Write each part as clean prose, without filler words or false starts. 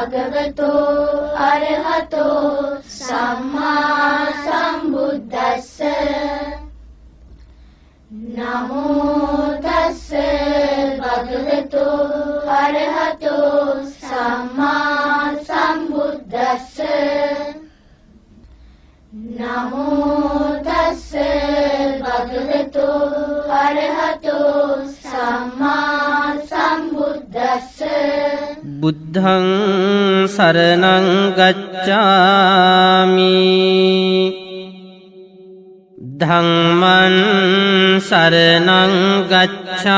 භගවතෝ අරහතෝ සම්මා සම්බුද්දස්ස නමෝ තස්ස භගවතෝ අරහතෝ සම්මා සම්බුද්දස්ස නමෝ තස්ස භගවතෝ අරහතෝ සම්මා සම්බුද්දස්ස බුද්ධං සරණං ගච්ඡාමි ධම්මං සරණං ගච්ඡාමි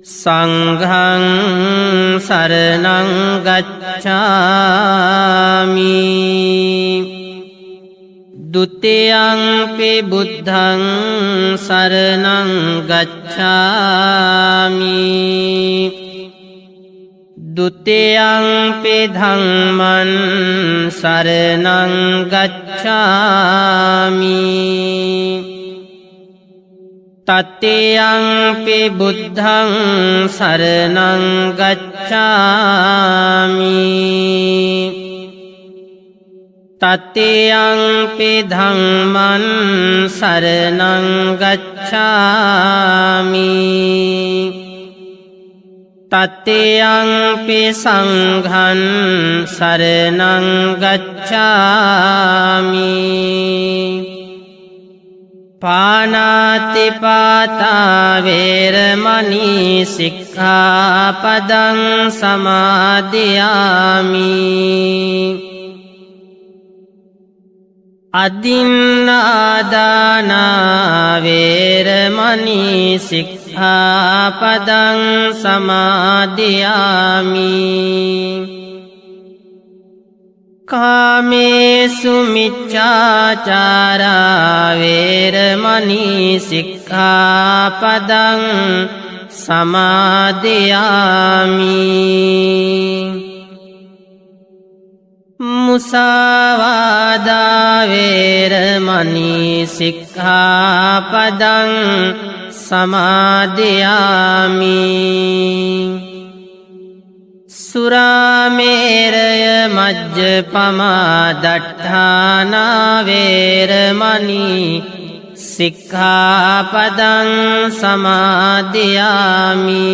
සංඝං සරණං ගච්ඡාමි ဒုတိယံ පි බුද්ධං සරණං ගච්ඡාමි ဒုတိယံ පි ධම්මං සරණං ගච්ඡාමි တတိယံ පි බුද්ධං සරණං ගච්ඡාමි တတိယံ පි ධම්මං සරණං ගච්ඡාමි တတိယံ පි සංඝං සරණං ගච්ඡාමි ပါဏာတိပါတာဝေရမဏီសិក្ខាပဒံ សមាදිយាមិ អឌិននាដានាវេរមណីសិក្ខាបដံ សមាදිយាមិ កាមេសុមិច្ឆាចារាវេរមណីសិក្ខាបដံ សមាදිយាមិ មុសាវាដាវេរមណីសិក្ខាបដံ សមាදිយាមិ សុរាមេរយមជ្ជបមាដដ្ឋានាវេរមណីសិក្ខាបដံ សមាදිយាមិ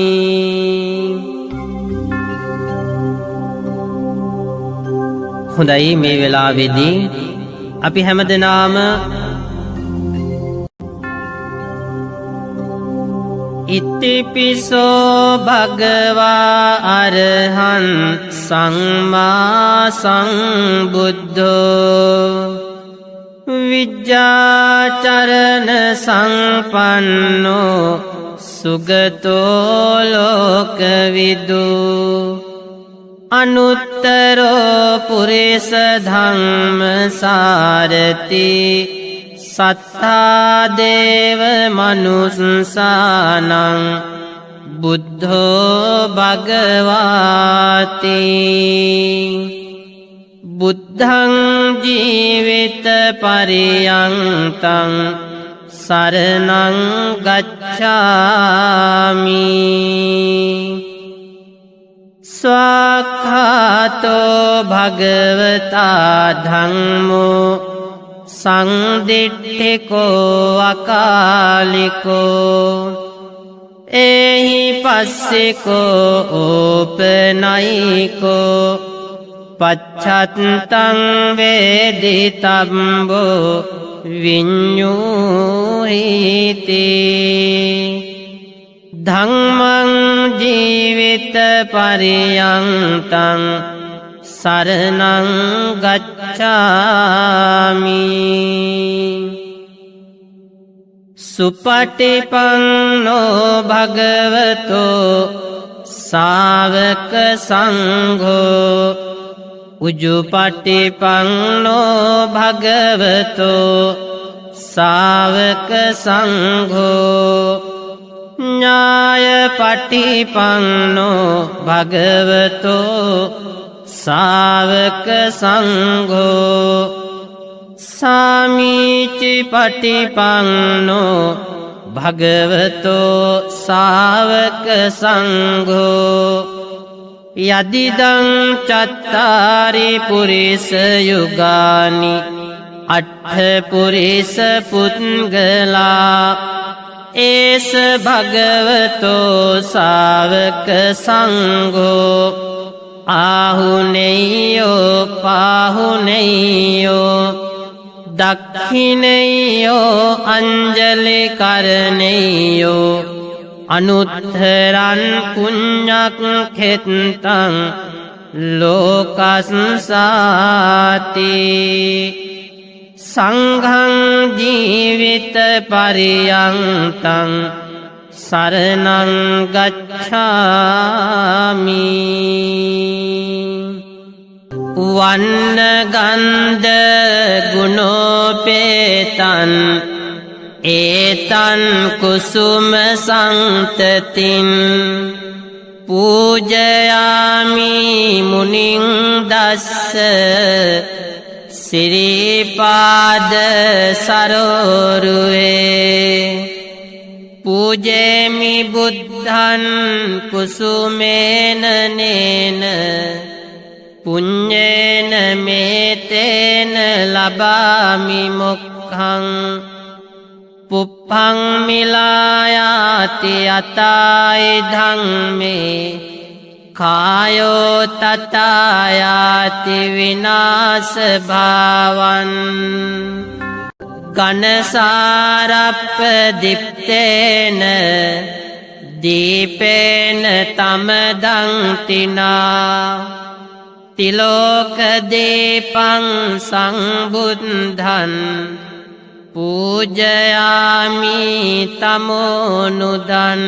හොඳයි මේ වෙලාවේදී අපි හැමදෙනාම ඉතිපිසෝ භගවා අරහං සම්මා සම්බුද්ධෝ විජ්ජාචරණ සම්පන්නෝ සුගතෝ ලෝකවිදු අනුත්තරෝ පුරිස ධම්ම සාරති සත්තා දේව මනුස්සානං බුද්ධෝ භගවාති බුද්ධං ජීවිත පරියන්තං සරණං ගච්ඡාමි ස්වාක්ඛාතෝ භගවතා ධම්මෝ සංදිට්ඨිකෝ අකාලිකෝ එහි පස්සිකෝ ඕපනයිකෝ පච්ඡත්තං වේදිතම්බෝ විඤ්ඤූහිති ධම්මං ජීවිත පරියන්තං සරණං ගච්ඡාමි සුපටිපන්නෝ භගවතෝ ශාවක සංඝෝ උජුපටිපන්නෝ භගවතෝ ශාවක සංඝෝ ඥායපටිපන්නෝ භගවතෝ ශාවක සංඝෝ සාමීචි පටිපන්නෝ භගවතෝ සාවක සංඝෝ යදිදං චත්තාරි පුරිස යුගානි අට්ඨ පුරිස පුද්ගලා ඒස භගවතෝ සාවක සංඝෝ ආහුනේයෝ පාහුනේයෝ දක්ඛිනේයෝ අංජලි කරණේයෝ අනුත්තරං පුඤ්ඤක් ඛෙත්තං ලෝකස්සාති සංඝං ජීවිත පරියන්තං සරණං ගච්ඡාමි වන්න ගන්ධ ගුණෝපේතං ඒතං කුසුම සංතතින් පූජයාමි මුනිං දස්ස සිරිපාද සරෝරුවේ පූජේමි බුද්ධං කුසුමේන නේන පුඤ්ඤේන මේතේන ලබාමි මොක්ඛං පුප්පං මිලායාති අතායි ධම්මේ කායෝ තතායාති විනාශ භාවං ගණසාරප්ප දිප්තේන දීපේන තමදං තිනා තිලෝක දීපං සංබුද්ධං පූජයාමි තමෝනුදන්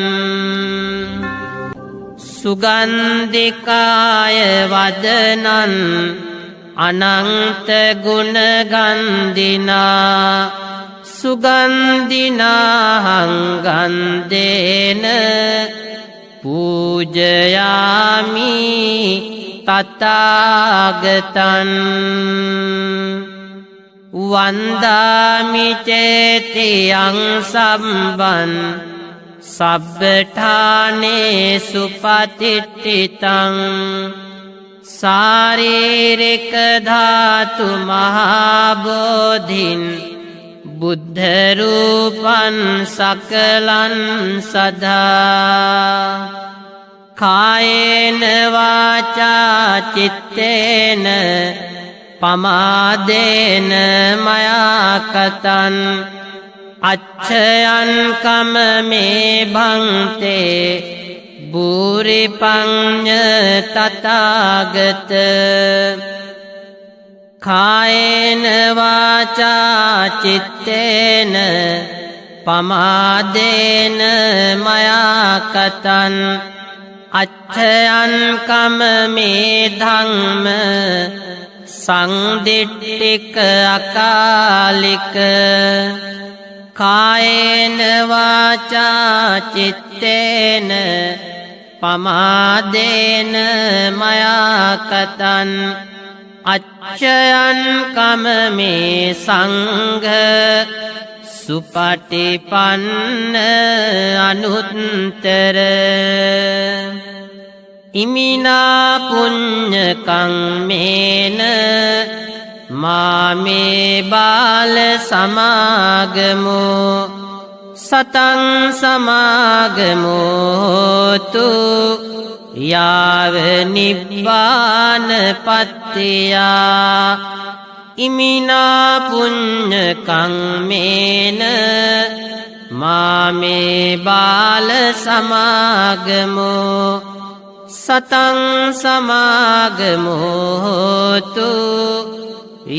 සුගන්ධිකාය වදනං අනන්ත ගුණගන්ධිනා සුගන්ධිනාහං ගන්ධේන පූජයාමි තථාගතං වන්දාමි චේතියං සම්බන් සබ්බඨානේසු පතිට්ඨිතං සාරීරික ධාතු මහබෝධින් බුද්ධ රූපං සකලං සදා කායේන වාචා චිත්තේන පමාදේන මයා කතං අච්ඡයං කම මේ භන්තේ බුරි පඤ්ඤ තථාගත කායේන වාචා චිත්තේන පමාදේන මයා කතං අච්ඡයං කම මේ ධම්ම සංදිට්ඨික අකාලික කායේන වාචා චිත්තේන පමාදේන මයා කතං අච්ඡයං කම මේ සංඝ සුපටිපන්න අනුත්තර ඉමිනා පුඤ්ඤ කම්මේන මාමේ බාල සමාගමෝ සතං සමාගමෝතු යාව නිබ්බාන පත්තියා ඉමිනා පුඤ්ඤ කම්මේන මාමේ බාල සමාගමෝ සතං සමාගමෝතු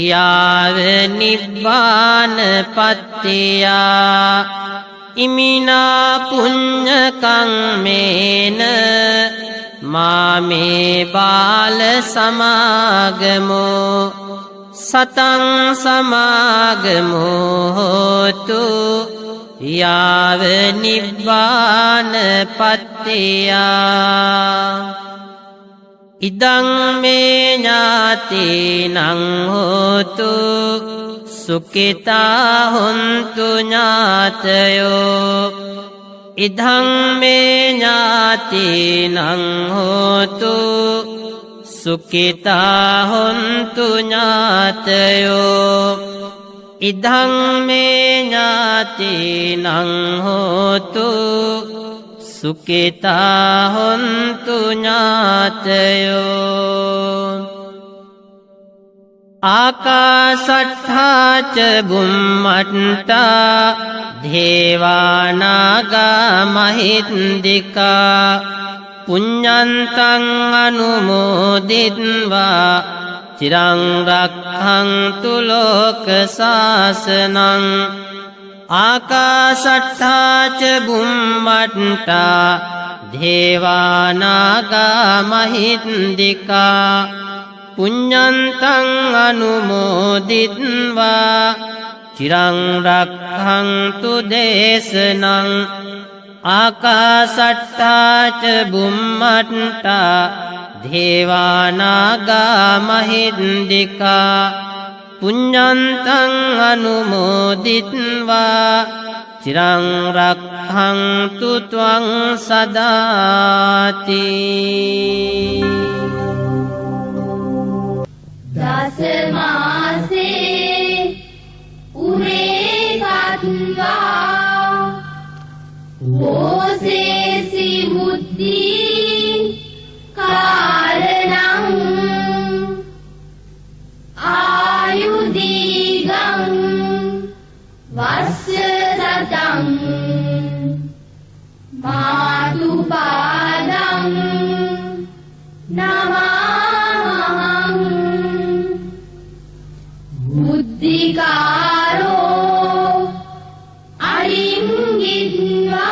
යාව නිබ්බාන පත්තියා ඉමිනා පුඤ්ඤ කම්මේන මාමේ බාල සමාගමෝ සතං සමාගමෝතු යාව නිබ්බාන පත්තියා ඉදං මේ ඥාතිනං හෝතු සුඛිතා හොන්තු ඥාතයෝ ඉදං මේ ඥාතිනං හෝතු සුඛිතා හොන්තු ඥාතයෝ ඉදං මේ ඥාතිනං හෝතු සුඛිතා හොන්තු ඥාතයෝ ආකාසට්ඨා ච බුම්මට්ඨා දේවානාගා මහින්దికා පුඤ්ඤන්තං අනුමෝදිත්වා චිරං රක්ඛන්තු ලෝක සාසනං ආකාසට්ඨා ච බුම්මට්ඨා දේවානාගා මහින්దికා පුඤ්ඤන්තං අනුමෝදිත්වා චිරං රක්ඛන්තු දේශනං ආකාසට්ඨා ච බුම්මට්ඨා දේවානාගා මහින්దికා පුඤ්ඤන්තං අනුමෝදිත්වා චිරං රක්ඛන්තු ත්වං සදාති දසමාසේ උරේ කත්වා ඕසේසි බුද්ධි කාරණං ආයුදීගං වස්සරතං මාතුපාදං නමං බුද්ධිකාරෝ අරිංගිත්වා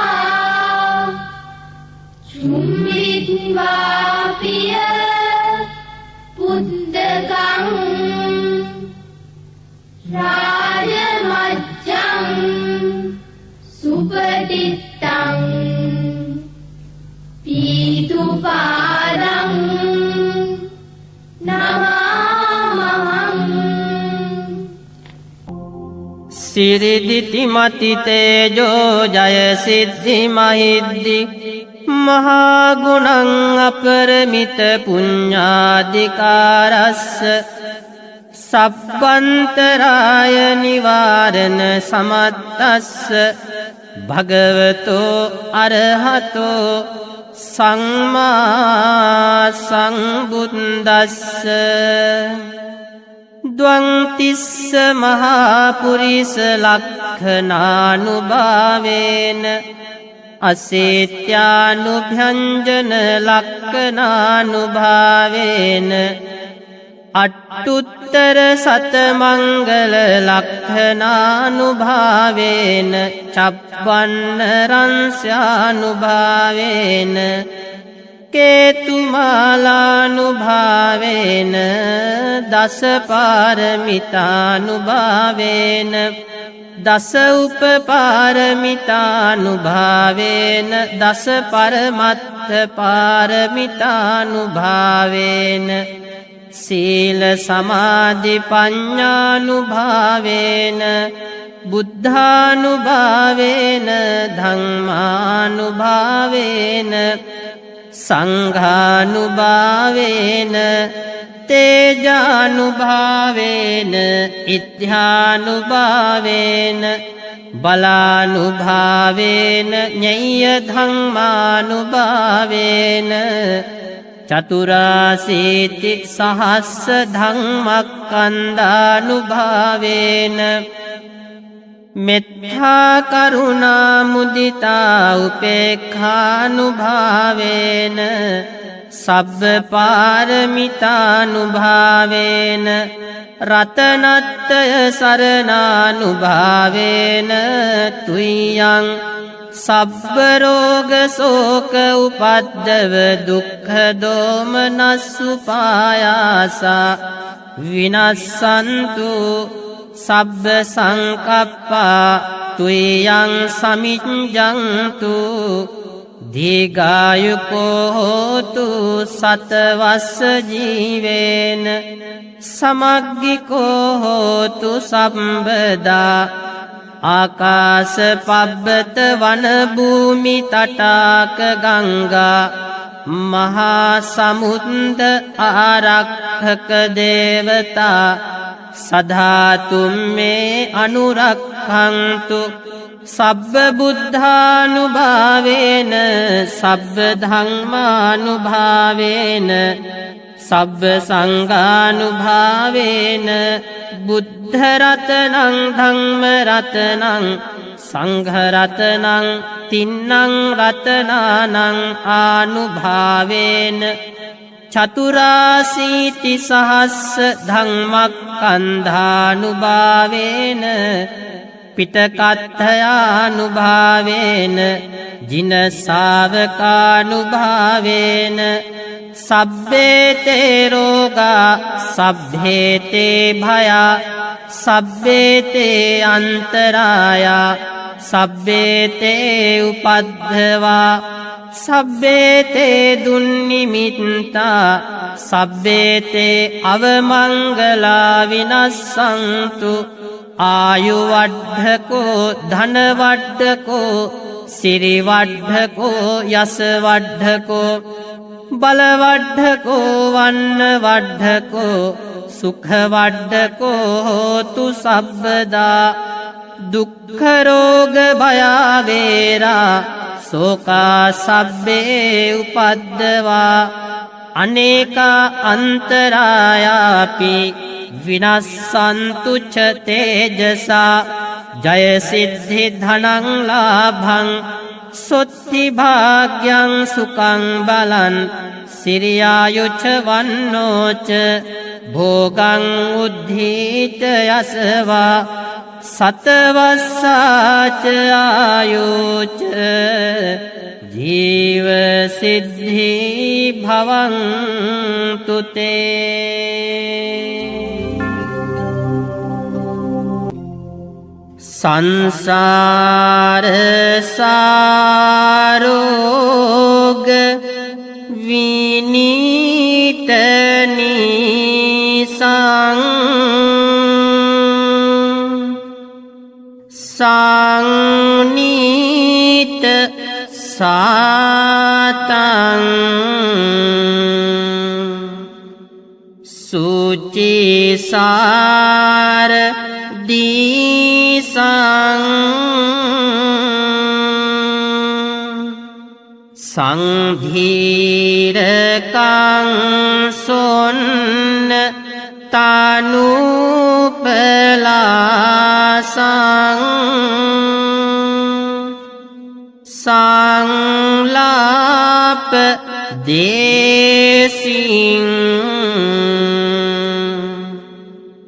චුම්බිත්වා පිය පුද්දකං රාජමච්ඡං සුපටිත්තං පීතුපාදං සිරිදිති මති තේජෝ ජය සිද්ධි මහිද්දි මහා ගුණං අපරමිත පුඤ්ඤාධිකාරස්ස සබ්බන්තරාය නිවාරණ සමත්තස්ස භගවතෝ අරහතෝ සම්මා සම්බුද්දස්ස ද්වංතිස්ස මහා පුරිස ලක්ඛනානුභාවේන අසේත්‍යානුභ්‍යංජන ලක්ඛනානුභාවේන අට්ඨුත්තර සතමංගල ලක්ඛනානුභාවේන චප්පන්න රංස්‍යානුභාවේන කේතුමාලානුභාවේන දස පාරමිතානුභාවේන දස උපපාරමිතානුභාවේන දස පරමත්ථ පාරමිතානුභාවේන සීල සමාධි පඤ්ඤානුභාවේන බුද්ධානුභාවේන ධම්මානුභාවේන සංඝානුභාවේන තේජානුභාවේන ඉත්‍යානුභාවේන බලානුභාවේන ඤය්‍ය ධම්මානුභාවේන චතුරාසීති සහස්ස ධම්මක්ඛන්ධානුභාවේන මෙත්තා කරුණා මුදිතා උපේක්ඛානුභාවේන සබ්බ පාරමිතානුභාවේන රතනත්‍රය සරණානුභාවේන තුයං සබ්බ රෝග ශෝක උපද්දව දුක්ඛ දෝමනස්සුපායාසා විනස්සන්තු සබ්බ සංකප්පා තුයං සමිඤ්ඤන්තු දීඝායුකෝ හෝතු සතවස්ස ජීවේන समग्गिको होतु संबदा आकाश पब्बत वन भूमि तटाक गंगा महासमुद्र आरक्षक देवता सदा तुम में अनुरक्षन्तु सब्ब बुद्धानुभावेन सब्ब धम्मानुभावेन सब्ब संघानुभावेन बुद्धरत्नं धम्मरत्नं संघरत्नं तिन्नं रत्नानं आनुभावेन चतुराशीति सहस्र धम्मस्कन्धानुभावेन पिटकथयानुभावेन जिन सावकानुभावेन सब्बे ते रोगा सब्बे ते भया सब्बे ते अंतराया सब्बे ते उपद्रवा सब्बे ते दुन्निमित्ता सब्बे ते अवमंगला विनश्यन्तु आयुवड्ढको धनवड्ढको सिरिवड्ढको यशवड्ढको बलवड्ढको वन्नवड्ढको सुखवड्ढको होतु सब्बदा दुःख रोग भयावेरा शोका सब्बे उपद्रवा अनेका अंतरायापि विनश्यन्तु च तेजसा जय सिद्धि धनं लाभं सुद्धि भाग्यं सुखं बलं सिरियायुच वन्नोच भोगं उद्धीत यशवा सतवस्साच आयुच जीव सिद्धि भवन्तु ते। संसार सारोग विनीत निसंग सांनीत सातं सूचि सार दिसं संधीरकं सोन्न तानुपलासं संलाप देसिं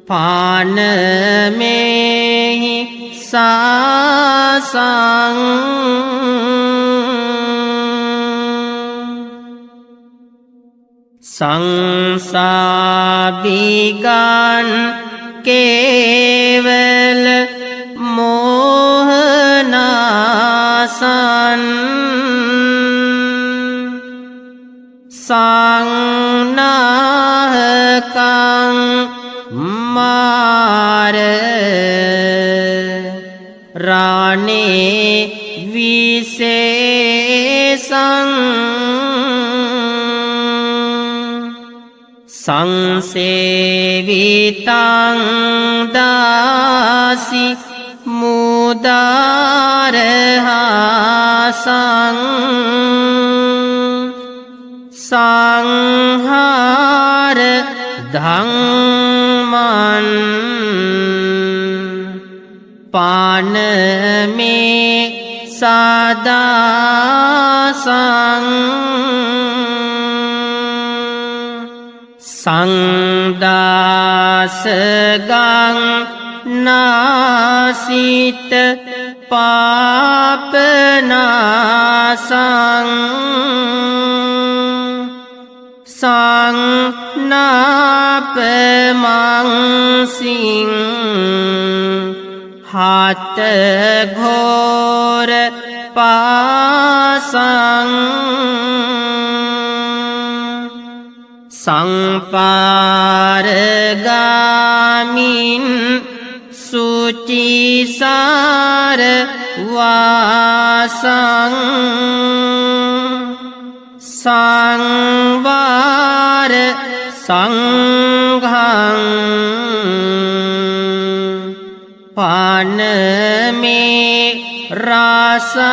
पान में ही सासं संसाबिगान केवल मोहनासन संनाहकं मार राणे विशेषं संसेवितं दासि मुदारहासं संहार धम्मं पान में सदा संदास गं नासित पापनासं संनापमंसिं हात घोर पासं සංපාරගාමින් සුචිසාර වාසං සංවාර සංඝං පානමේ රාසසං